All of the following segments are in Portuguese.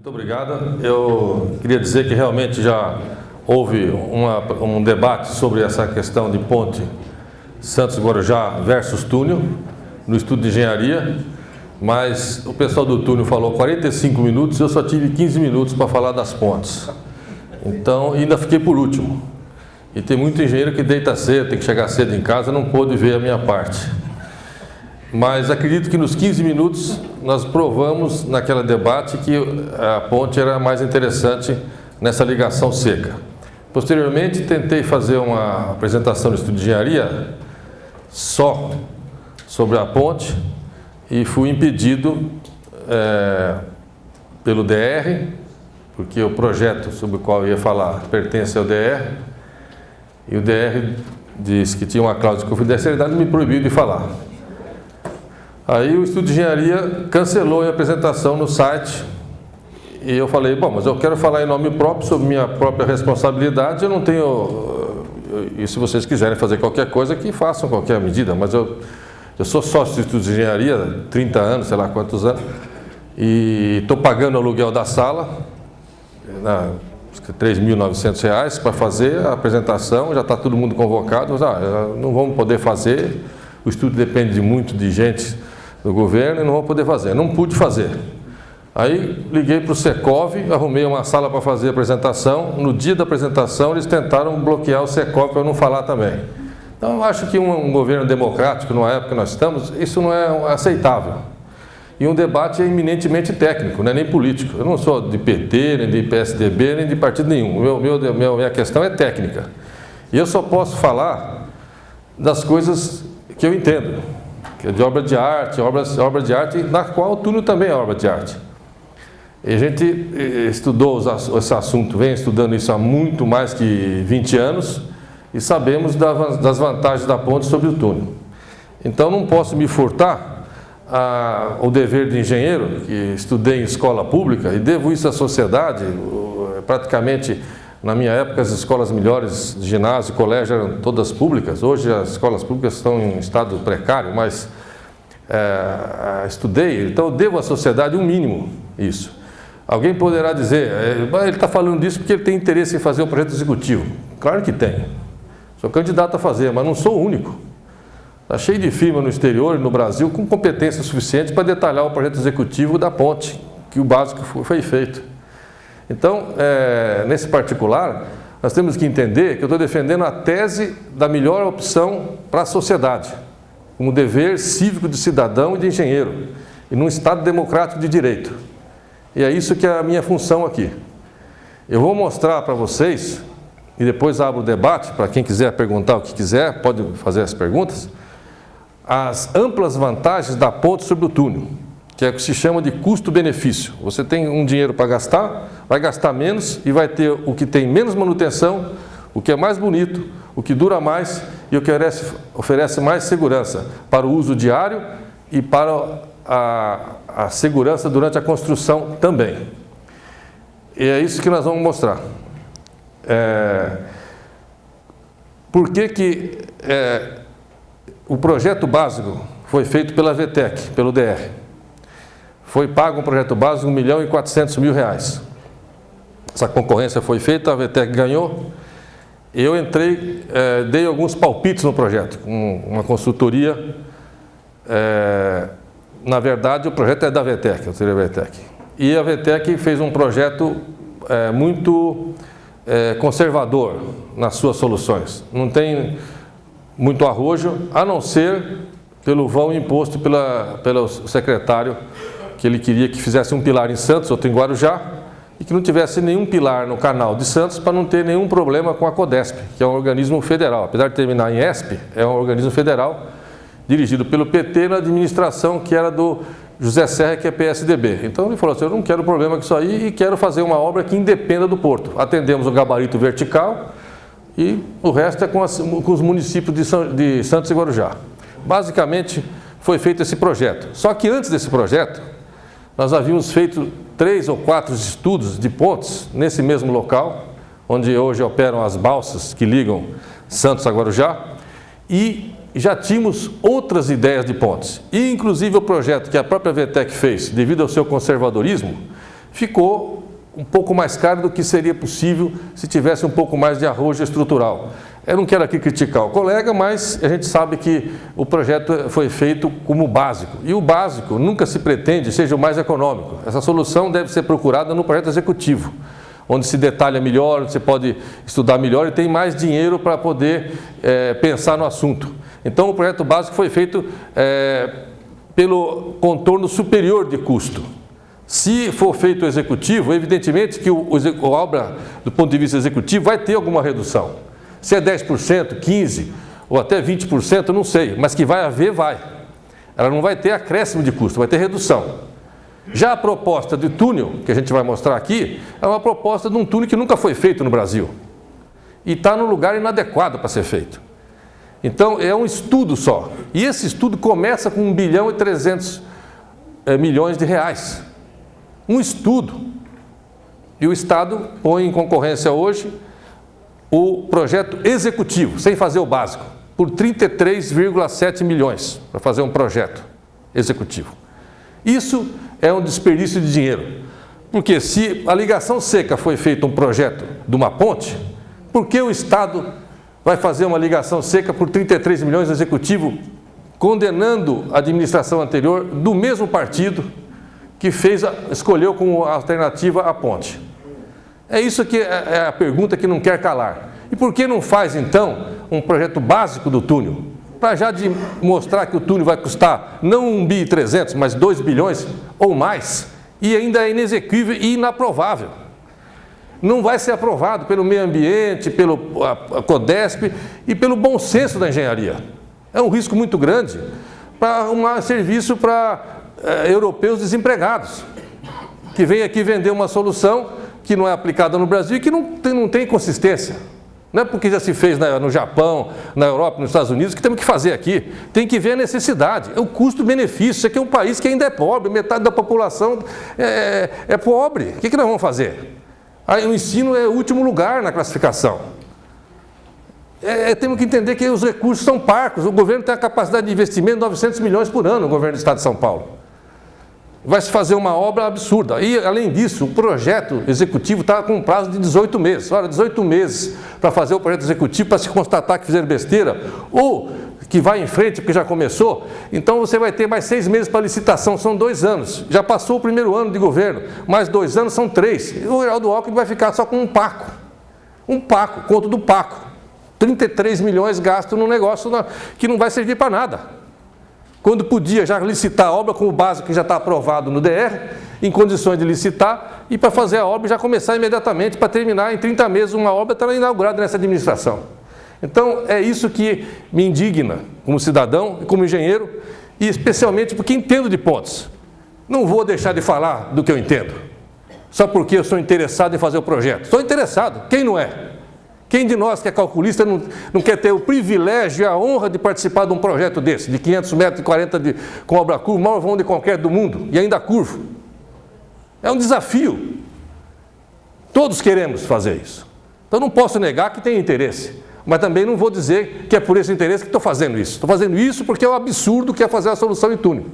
Muito obrigado. Eu queria dizer que realmente já houve um debate sobre essa questão de ponte Santos-Guarujá versus túnel, no estudo de engenharia, mas o pessoal do túnel falou 45 minutos, eu só tive 15 minutos para falar das pontes. Então, ainda fiquei por último. E tem muito engenheiro que deita cedo, tem que chegar cedo em casa, não pôde ver a minha parte. Mas acredito que nos 15 minutos nós provamos naquele debate que a ponte era mais interessante nessa ligação seca. Posteriormente, tentei fazer uma apresentação no estudo de engenharia só sobre a ponte e fui impedido pelo DR, porque o projeto sobre o qual eu ia falar pertence ao DR, e o DR disse que tinha uma cláusula de confidencialidade e me proibiu de falar. Aí o estudo de engenharia cancelou a apresentação no site e eu falei, bom, mas eu quero falar em nome próprio, sobre minha própria responsabilidade, eu não tenho... E se vocês quiserem fazer qualquer coisa, que façam qualquer medida, mas eu sou sócio do estudo de engenharia, 30 anos, sei lá quantos anos, e estou pagando o aluguel da sala, R$3.900 para fazer a apresentação, já está todo mundo convocado, mas não vamos poder fazer, o estudo depende muito de gente do governo e não vou poder fazer. Não pude fazer. Aí liguei para o Secov, arrumei uma sala para fazer a apresentação. No dia da apresentação eles tentaram bloquear o Secov para eu não falar também. Então eu acho que um governo democrático, numa época que nós estamos, isso não é aceitável. E um debate é eminentemente técnico, não é nem político. Eu não sou de PT, nem de PSDB, nem de partido nenhum. Minha questão é técnica. E eu só posso falar das coisas que eu entendo, que é de obra de arte, obra de arte, na qual o túnel também é obra de arte. E a gente estudou esse assunto, vem estudando isso há muito mais que 20 anos e sabemos das vantagens da ponte sobre o túnel. Então não posso me furtar o dever de engenheiro, que estudei em escola pública e devo isso à sociedade. Praticamente, na minha época, as escolas melhores de ginásio e colégio eram todas públicas. Hoje as escolas públicas estão em estado precário, mas estudei, então eu devo à sociedade um mínimo isso. Alguém poderá dizer, ele está falando disso porque ele tem interesse em fazer um projeto executivo. Claro que tem. Sou candidato a fazer, mas não sou o único. Está cheio de firma no exterior e no Brasil com competência suficiente para detalhar o projeto executivo da ponte, que o básico foi feito. Então, nesse particular, nós temos que entender que eu estou defendendo a tese da melhor opção para a sociedade, como dever cívico de cidadão e de engenheiro, e num Estado democrático de direito. E é isso que é a minha função aqui. Eu vou mostrar para vocês, e depois abro o debate, para quem quiser perguntar o que quiser, pode fazer as perguntas, as amplas vantagens da ponte sobre o túnel, que é o que se chama de custo-benefício. Você tem um dinheiro para gastar, vai gastar menos e vai ter o que tem menos manutenção, o que é mais bonito, o que dura mais e o que oferece mais segurança para o uso diário e para a segurança durante a construção também. E é isso que nós vamos mostrar. Por que o projeto básico foi feito pela VTEC, pelo DR? Foi pago um projeto básico de R$1.400.000. Essa concorrência foi feita, a VTEC ganhou. Eu entrei, dei alguns palpites no projeto, com uma consultoria. Na verdade, o projeto é da VTEC, eu seria a VTEC. E a VTEC fez um projeto muito conservador nas suas soluções. Não tem muito arrojo, a não ser pelo vão imposto pelo secretário, que ele queria que fizesse um pilar em Santos, outro em Guarujá, e que não tivesse nenhum pilar no canal de Santos para não ter nenhum problema com a CODESP, que é um organismo federal. Apesar de terminar em ESP, é um organismo federal dirigido pelo PT na administração que era do José Serra, que é PSDB. Então ele falou assim, eu não quero problema com isso aí e quero fazer uma obra que independa do porto. Atendemos o gabarito vertical e o resto é com os municípios de Santos e Guarujá. Basicamente foi feito esse projeto. Só que antes desse projeto, nós havíamos feito 3 ou 4 estudos de pontes nesse mesmo local, onde hoje operam as balsas que ligam Santos a Guarujá, e já tínhamos outras ideias de pontes. E, inclusive, o projeto que a própria VTEC fez, devido ao seu conservadorismo, ficou um pouco mais caro do que seria possível se tivesse um pouco mais de arrojo estrutural. Eu não quero aqui criticar o colega, mas a gente sabe que o projeto foi feito como básico. E o básico nunca se pretende seja o mais econômico. Essa solução deve ser procurada no projeto executivo, onde se detalha melhor, onde você pode estudar melhor e tem mais dinheiro para poder pensar no assunto. Então, o projeto básico foi feito pelo contorno superior de custo. Se for feito o executivo, evidentemente que a obra, do ponto de vista executivo, vai ter alguma redução. Se é 10%, 15% ou até 20%, não sei, mas que vai haver, vai. Ela não vai ter acréscimo de custo, vai ter redução. Já a proposta de túnel, que a gente vai mostrar aqui, é uma proposta de um túnel que nunca foi feito no Brasil. E está no lugar inadequado para ser feito. Então, é um estudo só. E esse estudo começa com 1 bilhão e 300 milhões de reais. Um estudo. E o Estado põe em concorrência hoje o projeto executivo, sem fazer o básico, por 33,7 milhões para fazer um projeto executivo. Isso é um desperdício de dinheiro. Porque se a ligação seca foi feito um projeto de uma ponte, por que o Estado vai fazer uma ligação seca por 33 milhões executivo, condenando a administração anterior do mesmo partido que escolheu como alternativa a ponte? É isso que é a pergunta que não quer calar. E por que não faz, então, um projeto básico do túnel? Para já de mostrar que o túnel vai custar não 1 bi e 300, mas 2 bilhões ou mais, e ainda é inexequível e inaprovável. Não vai ser aprovado pelo meio ambiente, pelo CODESP e pelo bom senso da engenharia. É um risco muito grande para um serviço para europeus desempregados, que vêm aqui vender uma solução que não é aplicada no Brasil e que não tem consistência. Não é porque já se fez no Japão, na Europa, nos Estados Unidos, que temos que fazer aqui. Tem que ver a necessidade, é o custo-benefício. Isso aqui é um país que ainda é pobre, metade da população é pobre. O que nós vamos fazer? Aí, o ensino é o último lugar na classificação. Temos que entender que os recursos são parcos. O governo tem a capacidade de investimento de 900 milhões por ano, o governo do Estado de São Paulo. Vai se fazer uma obra absurda. E, além disso, o projeto executivo está com um prazo de 18 meses. Ora, 18 meses para fazer o projeto executivo, para se constatar que fizeram besteira, ou que vai em frente, porque já começou, então você vai ter mais 6 meses para licitação, são 2 anos. Já passou o primeiro ano de governo, mais 2 anos são 3. E o Geraldo Alckmin vai ficar só com um Paco. Um Paco, conto do Paco. 33 milhões gastos num negócio que não vai servir para nada. Quando podia já licitar a obra com o básico que já está aprovado no DR, em condições de licitar, e para fazer a obra já começar imediatamente, para terminar em 30 meses uma obra está inaugurada nessa administração. Então, é isso que me indigna como cidadão e como engenheiro, e especialmente porque entendo de pontes. Não vou deixar de falar do que eu entendo, só porque eu sou interessado em fazer o projeto. Estou interessado, quem não é? Quem de nós que é calculista não quer ter o privilégio e a honra de participar de um projeto desse, de 500 metros e 40 com obra curva, o maior vão de qualquer do mundo, e ainda curvo? É um desafio. Todos queremos fazer isso. Então não posso negar que tem interesse, mas também não vou dizer que é por esse interesse que estou fazendo isso. Estou fazendo isso porque é um absurdo que é fazer a solução em túnel.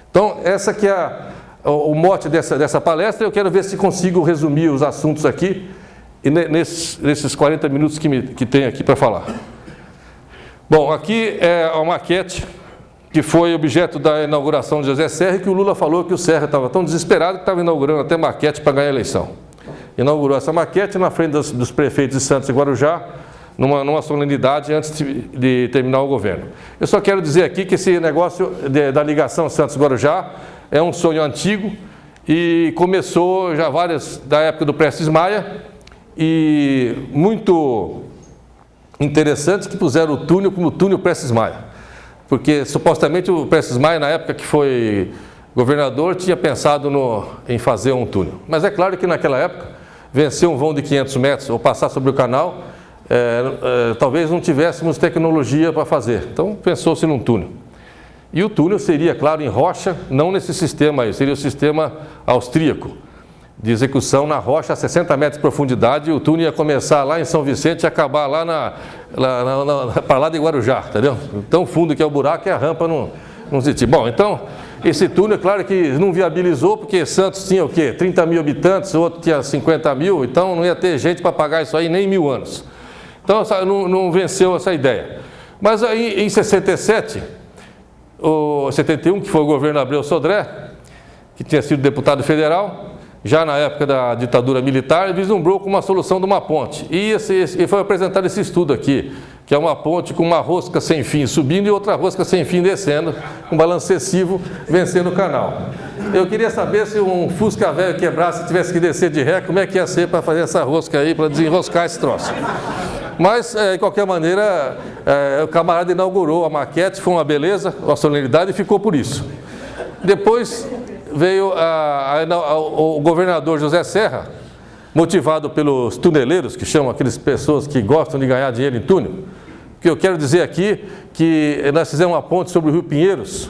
Então, essa que é o mote dessa palestra. Eu quero ver se consigo resumir os assuntos aqui, e nesses 40 minutos que tem aqui para falar. Bom, aqui é a maquete que foi objeto da inauguração de José Serra, que o Lula falou que o Serra estava tão desesperado que estava inaugurando até maquete para ganhar a eleição. Inaugurou essa maquete na frente dos prefeitos de Santos e Guarujá, numa solenidade antes de terminar o governo. Eu só quero dizer aqui que esse negócio da ligação Santos-Guarujá é um sonho antigo e começou já da época do Prestes Maia, e muito interessante que puseram o túnel como túnel Prestes Maia, porque supostamente o Prestes Maia, na época que foi governador, tinha pensado em fazer um túnel. Mas é claro que naquela época, vencer um vão de 500 metros ou passar sobre o canal, talvez não tivéssemos tecnologia para fazer. Então pensou-se num túnel. E o túnel seria, claro, em rocha, não nesse sistema aí, seria o sistema austríaco, de execução na rocha a 60 metros de profundidade, e o túnel ia começar lá em São Vicente e acabar lá para lá de Guarujá, entendeu? Tão fundo que é o buraco e a rampa não existia. Bom, então, Esse túnel, é claro que não viabilizou, porque Santos tinha o quê? 30 mil habitantes, o outro tinha 50 mil, então não ia ter gente para pagar isso aí nem 1000 anos. Então não venceu essa ideia. Mas aí em 67, ou 71, que foi o governo Abreu Sodré, que tinha sido deputado federal, já na época da ditadura militar, vislumbrou com uma solução de uma ponte. E foi apresentado esse estudo aqui, que é uma ponte com uma rosca sem fim subindo e outra rosca sem fim descendo, com balanço excessivo, vencendo o canal. Eu queria saber se um Fusca velho quebrasse e tivesse que descer de ré, como é que ia ser para fazer essa rosca aí, para desenroscar esse troço. Mas, de qualquer maneira, o camarada inaugurou a maquete, foi uma beleza, uma solenidade, e ficou por isso. Depois veio o governador José Serra, motivado pelos tuneleiros, que chamam aquelas pessoas que gostam de ganhar dinheiro em túnel. Que eu quero dizer aqui que nós fizemos uma ponte sobre o Rio Pinheiros,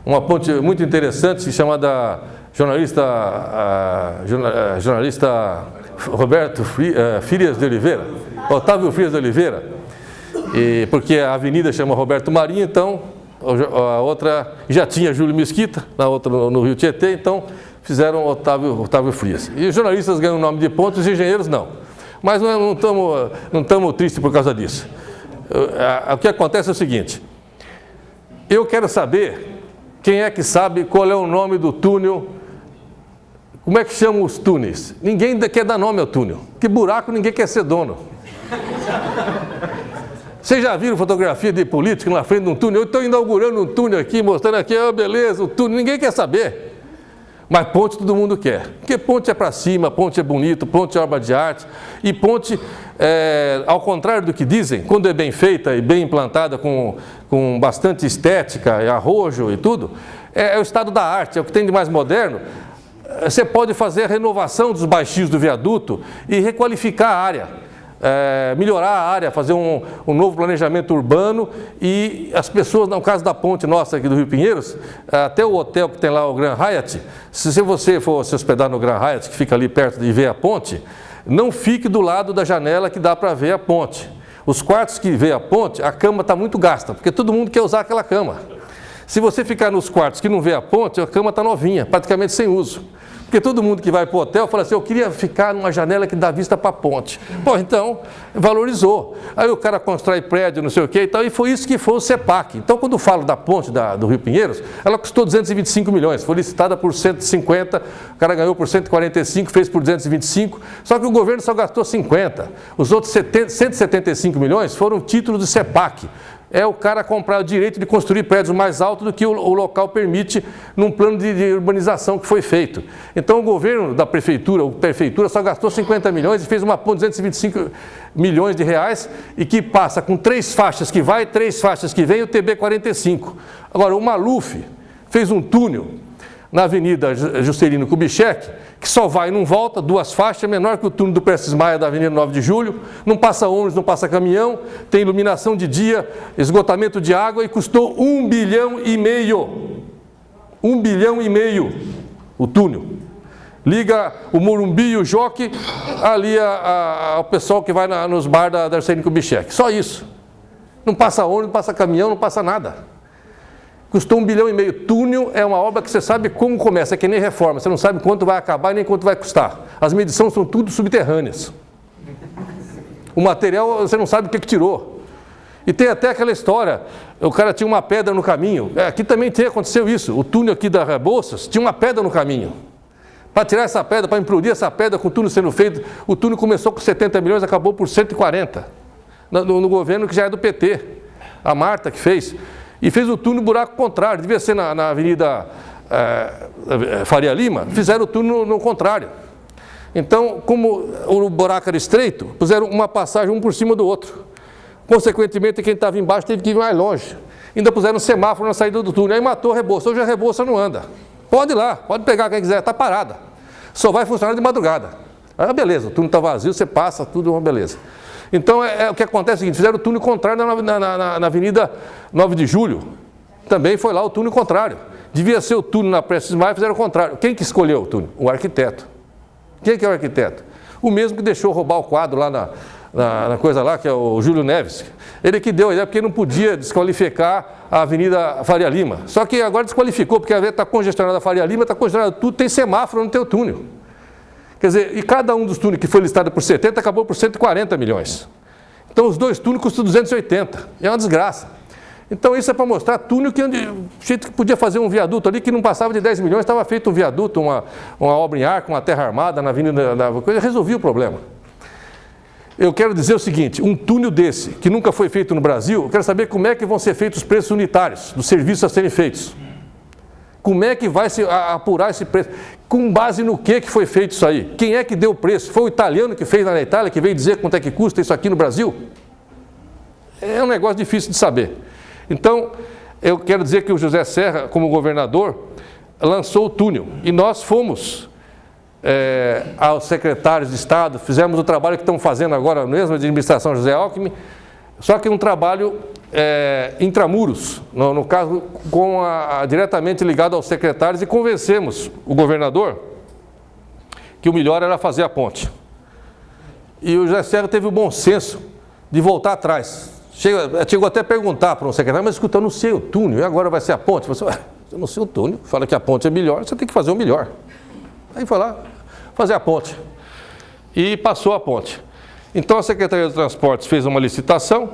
uma ponte muito interessante, chamada jornalista Roberto Frias de Oliveira, Otávio Frias de Oliveira, porque a avenida chama Roberto Marinho, então a outra já tinha Júlio Mesquita, na outra no Rio Tietê, então fizeram Otávio Frias. E os jornalistas ganham o nome de ponte, os engenheiros não. Mas não estamos tristes por causa disso. O que acontece é o seguinte: eu quero saber quem é que sabe qual é o nome do túnel, como é que chamam os túneis. Ninguém quer dar nome ao túnel, que buraco ninguém quer ser dono. Vocês já viram fotografia de político na frente de um túnel? Eu estou inaugurando um túnel aqui, mostrando aqui, beleza, o túnel, ninguém quer saber. Mas ponte todo mundo quer, porque ponte é para cima, ponte é bonito, ponte é obra de arte, e ponte, ao contrário do que dizem, quando é bem feita e bem implantada, com bastante estética, e arrojo e tudo, é o estado da arte, é o que tem de mais moderno. Você pode fazer a renovação dos baixios do viaduto e requalificar a área. Melhorar a área, fazer um novo planejamento urbano, e as pessoas, no caso da ponte nossa aqui do Rio Pinheiros, até o hotel que tem lá, o Grand Hyatt, se você for se hospedar no Grand Hyatt, que fica ali perto de ver a ponte, não fique do lado da janela que dá para ver a ponte. Os quartos que vê a ponte, a cama está muito gasta, porque todo mundo quer usar aquela cama. Se você ficar nos quartos que não vê a ponte, a cama está novinha, praticamente sem uso. Porque todo mundo que vai para o hotel fala assim, eu queria ficar numa janela que dá vista para a ponte. Pô, então, valorizou. Aí o cara constrói prédio, não sei o quê e tal, e foi isso que foi o CEPAC. Então, quando falo da ponte do Rio Pinheiros, ela custou 225 milhões, foi licitada por 150, o cara ganhou por 145, fez por 225, só que o governo só gastou 50. Os outros 175 milhões foram título do CEPAC. É o cara comprar o direito de construir prédios mais altos do que o local permite num plano de urbanização que foi feito. Então o governo da prefeitura, a prefeitura só gastou 50 milhões e fez uma ponte de 225 milhões de reais e que passa com 3 faixas que vai, 3 faixas que vem e o TB-45. Agora o Maluf fez um túnel na Avenida Juscelino Kubitschek, que só vai e não volta, 2 faixas, menor que o túnel do Prestes Maia da Avenida 9 de Julho, não passa ônibus, não passa caminhão, tem iluminação de dia, esgotamento de água e custou 1,5 bilhão. 1,5 bilhão o túnel. Liga o Morumbi e o Jockey ali ao pessoal que vai nos bar da Juscelino Kubitschek. Só isso. Não passa ônibus, não passa caminhão, não passa nada. Custou 1,5 bilhão. Túnel é uma obra que você sabe como começa, é que nem reforma. Você não sabe quanto vai acabar e nem quanto vai custar. As medições são tudo subterrâneas. O material você não sabe o que tirou. E tem até aquela história, o cara tinha uma pedra no caminho. Aqui também aconteceu isso. O túnel aqui da Rebouças tinha uma pedra no caminho. Para tirar essa pedra, para implodir essa pedra com o túnel sendo feito, o túnel começou com 70 milhões, acabou por 140. No governo que já é do PT. A Marta que fez. E fez o túnel buraco contrário, devia ser na Avenida Faria Lima, fizeram o túnel no contrário. Então, como o buraco era estreito, puseram uma passagem um por cima do outro. Consequentemente, quem estava embaixo teve que ir mais longe. Ainda puseram um semáforo na saída do túnel, aí matou a Rebouça. Hoje a Rebouça não anda. Pode ir lá, pode pegar quem quiser, está parada. Só vai funcionar de madrugada. Aí, beleza, o túnel está vazio, você passa, tudo é uma beleza. Então, o que acontece é o seguinte, fizeram o túnel contrário na Avenida 9 de Julho. Também foi lá o túnel contrário. Devia ser o túnel na Prestes Maia, fizeram o contrário. Quem que escolheu o túnel? O arquiteto. Quem que é o arquiteto? O mesmo que deixou roubar o quadro lá na coisa lá, que é o Júlio Neves. Ele que deu a ideia, porque não podia desqualificar a Avenida Faria Lima. Só que agora desqualificou, porque a avenida está congestionada a Faria Lima, está congestionada tudo, tem semáforo no teu túnel. Quer dizer, e cada um dos túneis que foi listado por 70 acabou por 140 milhões. Então os 2 túneis custam 280. É uma desgraça. Então isso é para mostrar túnel que podia fazer um viaduto ali que não passava de 10 milhões, estava feito um viaduto, uma obra em arco, uma terra armada na avenida da coisa, resolvia o problema. Eu quero dizer o seguinte, um túnel desse, que nunca foi feito no Brasil, eu quero saber como é que vão ser feitos os preços unitários dos serviços a serem feitos. Como é que vai se apurar esse preço? Com base no que foi feito isso aí? Quem é que deu o preço? Foi o italiano que fez lá na Itália, que veio dizer quanto é que custa isso aqui no Brasil? É um negócio difícil de saber. Então, eu quero dizer que o José Serra, como governador, lançou o túnel. E nós fomos aos secretários de Estado, fizemos o trabalho que estão fazendo agora mesmo, a administração José Alckmin, só que um trabalho intramuros, no caso, diretamente ligado aos secretários, e convencemos o governador que o melhor era fazer a ponte. E o José Serra teve o bom senso de voltar atrás. Chegou até a perguntar para um secretário, mas escuta, eu não sei o túnel, e agora vai ser a ponte? Você, eu não sei o túnel, fala que a ponte é melhor, você tem que fazer o melhor. Aí foi lá fazer a ponte. E passou a ponte. Então a Secretaria de Transportes fez uma licitação,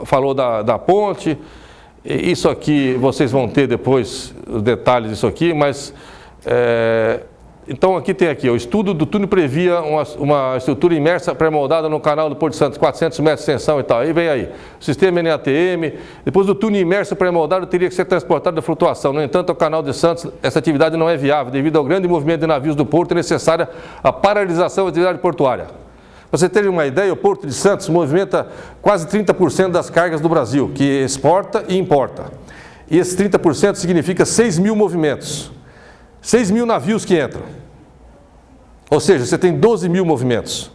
falou da ponte, isso aqui vocês vão ter depois os detalhes disso aqui, mas então aqui tem o estudo do túnel previa uma estrutura imersa pré-moldada no canal do Porto de Santos, 400 metros de extensão e tal, aí vem aí, o sistema NATM, depois do túnel imerso pré-moldado teria que ser transportado da flutuação, no entanto, ao canal de Santos, essa atividade não é viável, devido ao grande movimento de navios do porto, é necessária a paralisação da atividade portuária. Para você ter uma ideia, o Porto de Santos movimenta quase 30% das cargas do Brasil, que exporta e importa. E esses 30% significa 6 mil movimentos. 6 mil navios que entram. Ou seja, você tem 12 mil movimentos.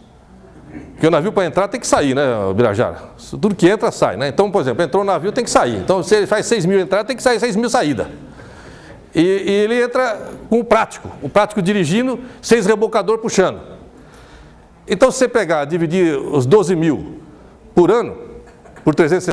Porque o navio para entrar tem que sair, né, Birajara? Tudo que entra, sai, né? Então, por exemplo, entrou o navio, tem que sair. Então, se ele faz 6 mil entradas, tem que sair 6 mil saída. E ele entra com o prático dirigindo, 6 rebocador puxando. Então, se você pegar, dividir os 12 mil por ano, por 360,